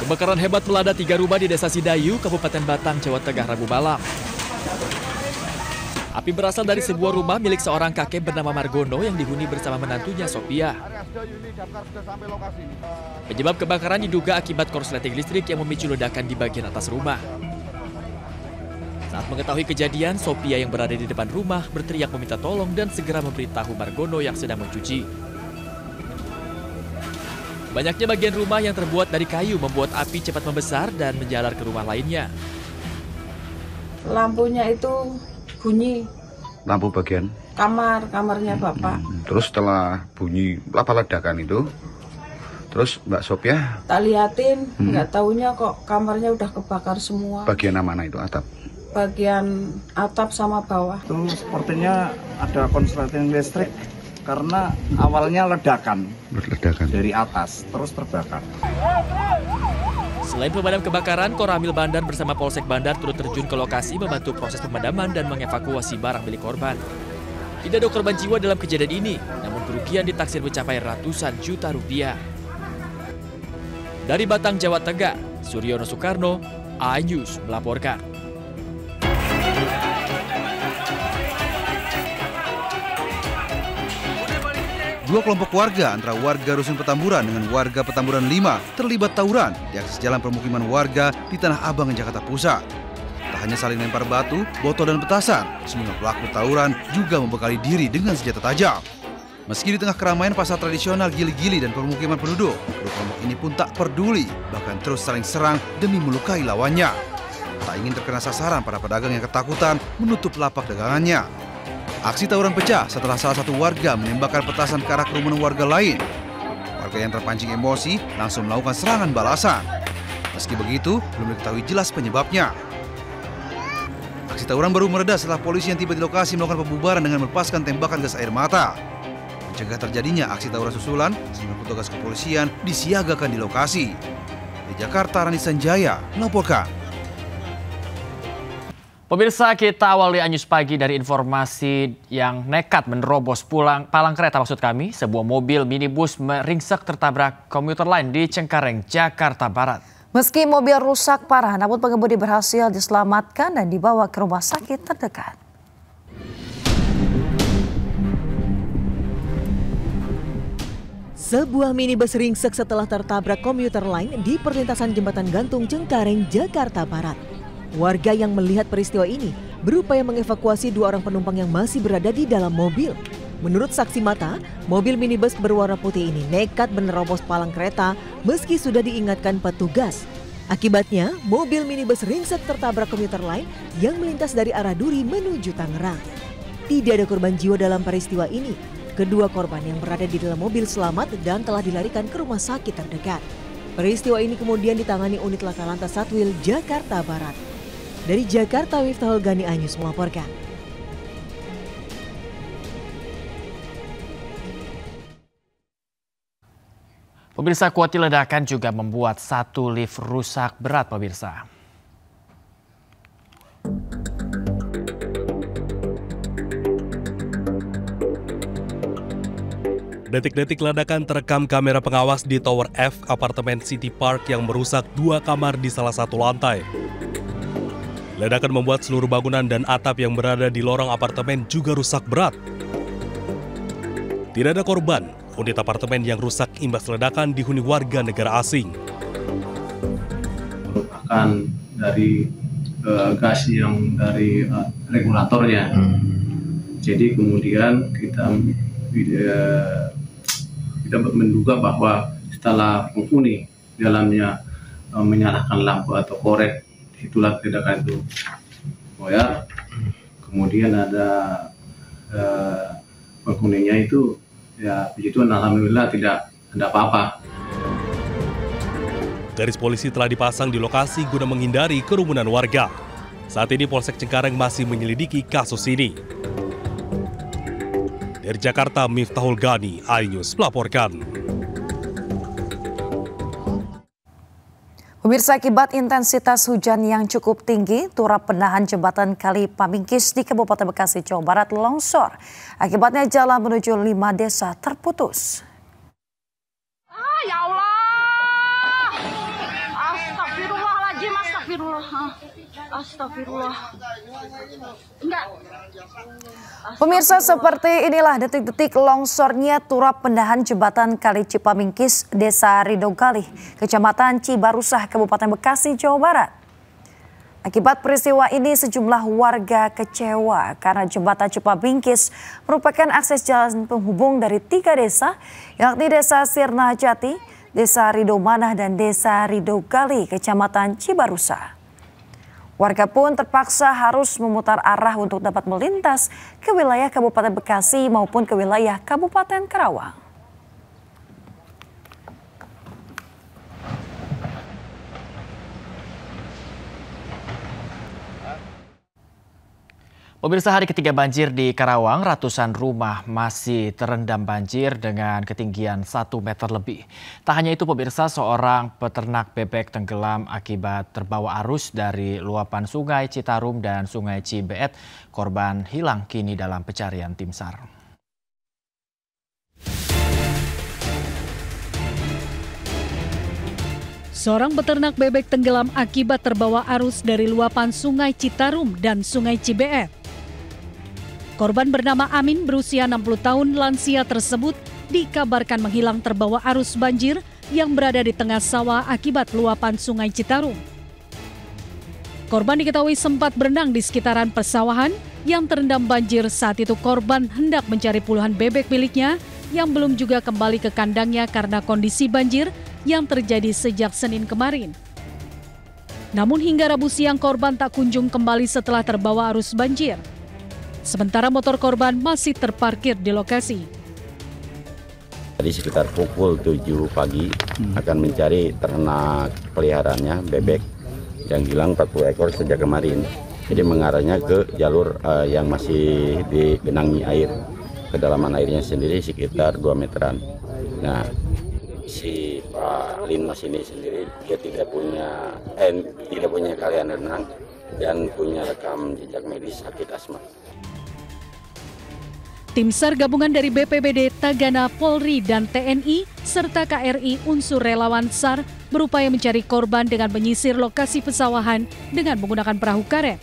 Kebakaran hebat melanda 3 rumah di Desa Sidayu, Kabupaten Batang, Jawa Tengah, Rabu malam. Api berasal dari sebuah rumah milik seorang kakek bernama Margono yang dihuni bersama menantunya Sophia. Penyebab kebakaran diduga akibat korsleting listrik yang memicu ledakan di bagian atas rumah. Saat mengetahui kejadian, Sophia yang berada di depan rumah berteriak meminta tolong dan segera memberitahu Margono yang sedang mencuci. Banyaknya bagian rumah yang terbuat dari kayu membuat api cepat membesar dan menjalar ke rumah lainnya. Lampunya itu bunyi. Lampu bagian? Kamarnya Bapak. Terus setelah bunyi apa ledakan itu, terus Mbak Sophia? Tak liatin, nggak taunya kok kamarnya udah kebakar semua. Bagian mana itu, atap? Bagian atap sama bawah. Itu sepertinya ada korsleting listrik karena awalnya ledakan dari atas terus terbakar. Selain pemadam kebakaran, Koramil Bandar bersama Polsek Bandar turut terjun ke lokasi membantu proses pemadaman dan mengevakuasi barang milik korban. Tidak ada korban jiwa dalam kejadian ini, namun kerugian ditaksir mencapai ratusan juta rupiah. Dari Batang, Jawa Tengah, Suryono Soekarno, iNews melaporkan. Dua kelompok warga antara warga Rusun Petamburan dengan warga Petamburan 5 terlibat tawuran di akses jalan permukiman warga di Tanah Abang, Jakarta Pusat. Tak hanya saling lempar batu, botol dan petasan, semua pelaku tawuran juga membekali diri dengan senjata tajam. Meski di tengah keramaian pasar tradisional Gili-Gili dan permukiman penduduk, kedua kelompok ini pun tak peduli, bahkan terus saling serang demi melukai lawannya. Tak ingin terkena sasaran, para pedagang yang ketakutan menutup lapak dagangannya. Aksi tawuran pecah setelah salah satu warga menembakkan petasan ke arah kerumunan warga lain. Warga yang terpancing emosi langsung melakukan serangan balasan. Meski begitu, belum diketahui jelas penyebabnya. Aksi tawuran baru mereda setelah polisi yang tiba di lokasi melakukan pembubaran dengan melepaskan tembakan gas air mata. Mencegah terjadinya aksi tawuran susulan, sejumlah petugas kepolisian disiagakan di lokasi. Di Jakarta, Rani Sanjaya melaporkan. Pemirsa, kita awali iNews pagi dari informasi yang nekat menerobos palang kereta sebuah mobil minibus meringsek tertabrak komuter lain di Cengkareng, Jakarta Barat. Meski mobil rusak parah, namun pengemudi berhasil diselamatkan dan dibawa ke rumah sakit terdekat. Sebuah minibus ringsek setelah tertabrak komuter lain di perlintasan Jembatan Gantung Cengkareng, Jakarta Barat. Warga yang melihat peristiwa ini berupaya mengevakuasi 2 orang penumpang yang masih berada di dalam mobil. Menurut saksi mata, mobil minibus berwarna putih ini nekat menerobos palang kereta meski sudah diingatkan petugas. Akibatnya, mobil minibus ringsek tertabrak komuter lain yang melintas dari arah Duri menuju Tangerang. Tidak ada korban jiwa dalam peristiwa ini. Kedua korban yang berada di dalam mobil selamat dan telah dilarikan ke rumah sakit terdekat. Peristiwa ini kemudian ditangani unit Laka Lantas Satwil Jakarta Barat. Dari Jakarta, Miftahul Gani, iNews melaporkan. Pemirsa, kuati ledakan juga membuat 1 lift rusak berat, pemirsa. Detik-detik ledakan terekam kamera pengawas di Tower F apartemen City Park yang merusak 2 kamar di salah satu lantai. Ledakan membuat seluruh bangunan dan atap yang berada di lorong apartemen juga rusak berat. Tidak ada korban, unit apartemen yang rusak imbas ledakan dihuni warga negara asing. Merupakan dari gas yang dari regulatornya. Jadi kemudian kita menduga bahwa setelah penghuni dalamnya menyalakan lampu atau korek, itulah ledakan itu. Ya. Kemudian ada penghuninya itu, ya begitu, alhamdulillah tidak ada apa-apa. Garis polisi telah dipasang di lokasi guna menghindari kerumunan warga. Saat ini Polsek Cengkareng masih menyelidiki kasus ini. Dari Jakarta, Miftahul Gani, iNews melaporkan. Pemirsa, akibat intensitas hujan yang cukup tinggi, turap penahan jembatan Kali Pamingkis di Kabupaten Bekasi, Jawa Barat longsor. Akibatnya jalan menuju 5 desa terputus. Ya Allah, Astagfirullah. Enggak. Pemirsa, seperti inilah detik-detik longsornya turap pendahan jembatan Kali Cipamingkis, Desa Ridoggali, Kecamatan Cibarusah, Kabupaten Bekasi, Jawa Barat. Akibat peristiwa ini sejumlah warga kecewa karena jembatan Cipamingkis merupakan akses jalan penghubung dari 3 desa, yakni Desa Sirna Jati, Desa Ridomanah, dan Desa Ridoggali, Kecamatan Cibarusah. Warga pun terpaksa harus memutar arah untuk dapat melintas ke wilayah Kabupaten Bekasi maupun ke wilayah Kabupaten Karawang. Pemirsa, hari ketiga banjir di Karawang, ratusan rumah masih terendam banjir dengan ketinggian 1 meter lebih. Tak hanya itu pemirsa, seorang peternak bebek tenggelam akibat terbawa arus dari luapan Sungai Citarum dan Sungai Cibeet. Korban hilang kini dalam pencarian tim SAR. Seorang peternak bebek tenggelam akibat terbawa arus dari luapan Sungai Citarum dan Sungai Cibeet. Korban bernama Amin berusia 60 tahun lansia tersebut dikabarkan menghilang terbawa arus banjir yang berada di tengah sawah akibat luapan Sungai Citarum. Korban diketahui sempat berenang di sekitaran persawahan yang terendam banjir. Saat itu korban hendak mencari puluhan bebek miliknya yang belum juga kembali ke kandangnya karena kondisi banjir yang terjadi sejak Senin kemarin. Namun hingga Rabu siang korban tak kunjung kembali setelah terbawa arus banjir. Sementara motor korban masih terparkir di lokasi. Tadi sekitar pukul 7 pagi akan mencari ternak peliharaannya bebek yang hilang 40 ekor sejak kemarin. Jadi mengarahnya ke jalur yang masih digenangi air. Kedalaman airnya sendiri sekitar 2 meteran. Nah, si Pak Linmas ini sendiri dia tidak punya keahlian renang dan punya rekam jejak medis sakit asma. Tim SAR gabungan dari BPBD, Tagana, Polri, dan TNI, serta KRI unsur relawan SAR berupaya mencari korban dengan menyisir lokasi pesawahan dengan menggunakan perahu karet.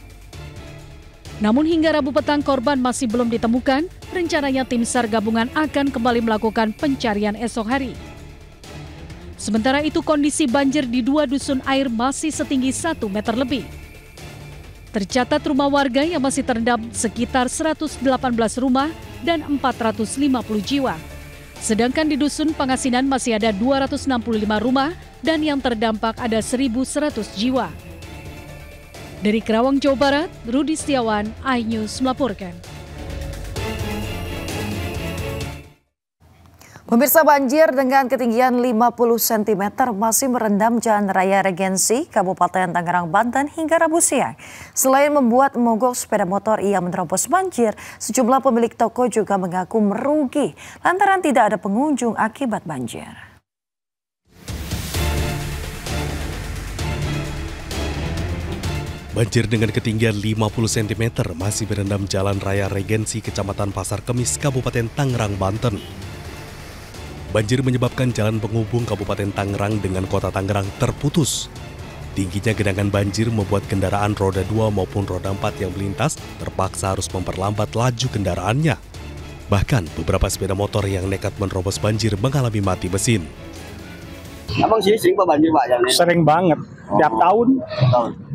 Namun hingga Rabu petang korban masih belum ditemukan, rencananya tim SAR gabungan akan kembali melakukan pencarian esok hari. Sementara itu kondisi banjir di 2 dusun air masih setinggi 1 meter lebih. Tercatat rumah warga yang masih terendam sekitar 118 rumah dan 450 jiwa. Sedangkan di Dusun Pangasinan masih ada 265 rumah dan yang terdampak ada 1.100 jiwa. Dari Karawang, Jawa Barat, Rudi Setiawan, iNews melaporkan. Pemirsa, banjir dengan ketinggian 50 cm masih merendam Jalan Raya Regensi, Kabupaten Tangerang, Banten hingga Rabu siang. Selain membuat mogok sepeda motor yang menerobos banjir, sejumlah pemilik toko juga mengaku merugi lantaran tidak ada pengunjung akibat banjir. Banjir dengan ketinggian 50 cm masih merendam Jalan Raya Regensi, Kecamatan Pasar Kemis, Kabupaten Tangerang, Banten. Banjir menyebabkan jalan penghubung Kabupaten Tangerang dengan Kota Tangerang terputus. Tingginya genangan banjir membuat kendaraan roda 2 maupun roda 4 yang melintas terpaksa harus memperlambat laju kendaraannya. Bahkan beberapa sepeda motor yang nekat menerobos banjir mengalami mati mesin. Abang sini sering Pak banjir Pak jalannya? Sering banget, tiap tahun.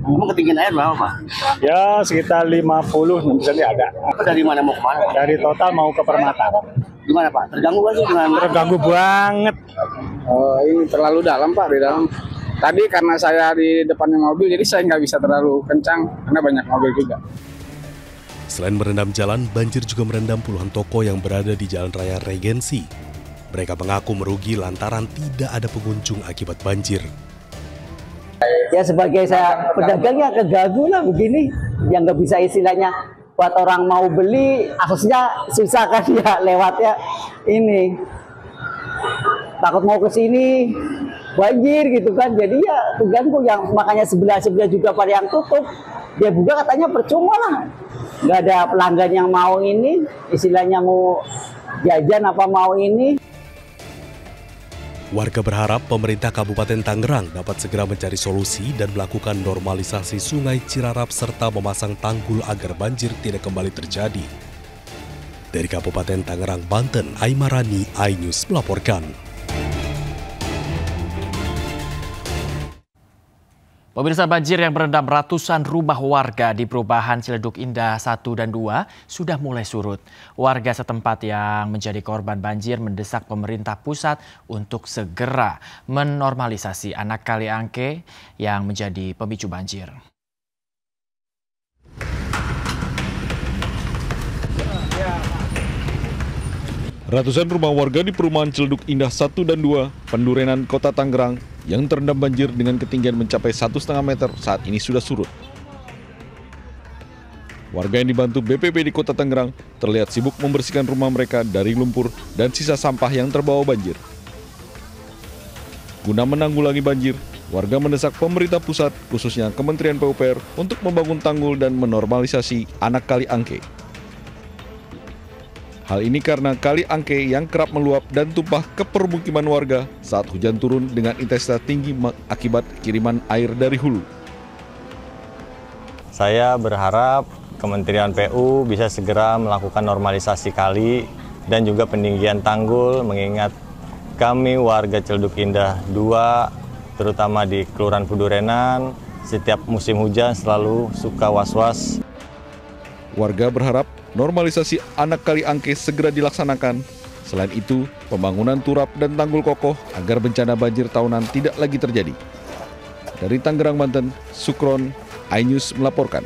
Emang ketinggian air berapa Pak? Ya sekitar 50 misalnya ada. Dari mana mau kemana? Dari Total mau ke Permata. Gimana Pak? Terganggu nggak sih? Terganggu banget. Oh, ini terlalu dalam Pak, di dalam. Tadi karena saya di depannya mobil, jadi saya nggak bisa terlalu kencang karena banyak mobil juga. Selain merendam jalan, banjir juga merendam puluhan toko yang berada di Jalan Raya Regensi. Mereka mengaku merugi lantaran tidak ada pengunjung akibat banjir. Ya sebagai saya pedagang ya keganggu lah begini, yang nggak bisa istilahnya buat orang mau beli aksesnya susah kan ya lewatnya ini. Takut mau ke sini banjir gitu kan, jadi ya terganggu yang makanya sebelah juga pada yang tutup. Dia buka katanya percuma lah, nggak ada pelanggan yang mau ini, istilahnya mau jajan apa mau ini. Warga berharap pemerintah Kabupaten Tangerang dapat segera mencari solusi dan melakukan normalisasi Sungai Cirarap serta memasang tanggul agar banjir tidak kembali terjadi. Dari Kabupaten Tangerang, Banten, Aimarani, iNews melaporkan. Pemirsa, banjir yang merendam ratusan rumah warga di perubahan Ciledug Indah 1 dan 2 sudah mulai surut. Warga setempat yang menjadi korban banjir mendesak pemerintah pusat untuk segera menormalisasi anak kali angke yang menjadi pemicu banjir. Ratusan rumah warga di perumahan Ciledug Indah 1 dan 2, Pendurenan, Kota Tangerang, yang terendam banjir dengan ketinggian mencapai 1,5 meter saat ini sudah surut. Warga yang dibantu BPBD Kota Tangerang terlihat sibuk membersihkan rumah mereka dari lumpur dan sisa sampah yang terbawa banjir. Guna menanggulangi banjir, warga mendesak pemerintah pusat, khususnya Kementerian PUPR, untuk membangun tanggul dan menormalisasi anak kali angke. Hal ini karena kali angke yang kerap meluap dan tumpah ke permukiman warga saat hujan turun dengan intensitas tinggi akibat kiriman air dari hulu. Saya berharap Kementerian PU bisa segera melakukan normalisasi kali dan juga peninggian tanggul, mengingat kami warga Ciledug Indah 2, terutama di Kelurahan Pendurenan, setiap musim hujan selalu suka was-was. Warga berharap normalisasi anak kali angke segera dilaksanakan. Selain itu, pembangunan turap dan tanggul kokoh agar bencana banjir tahunan tidak lagi terjadi. Dari Tangerang, Banten, Sukron, iNews melaporkan.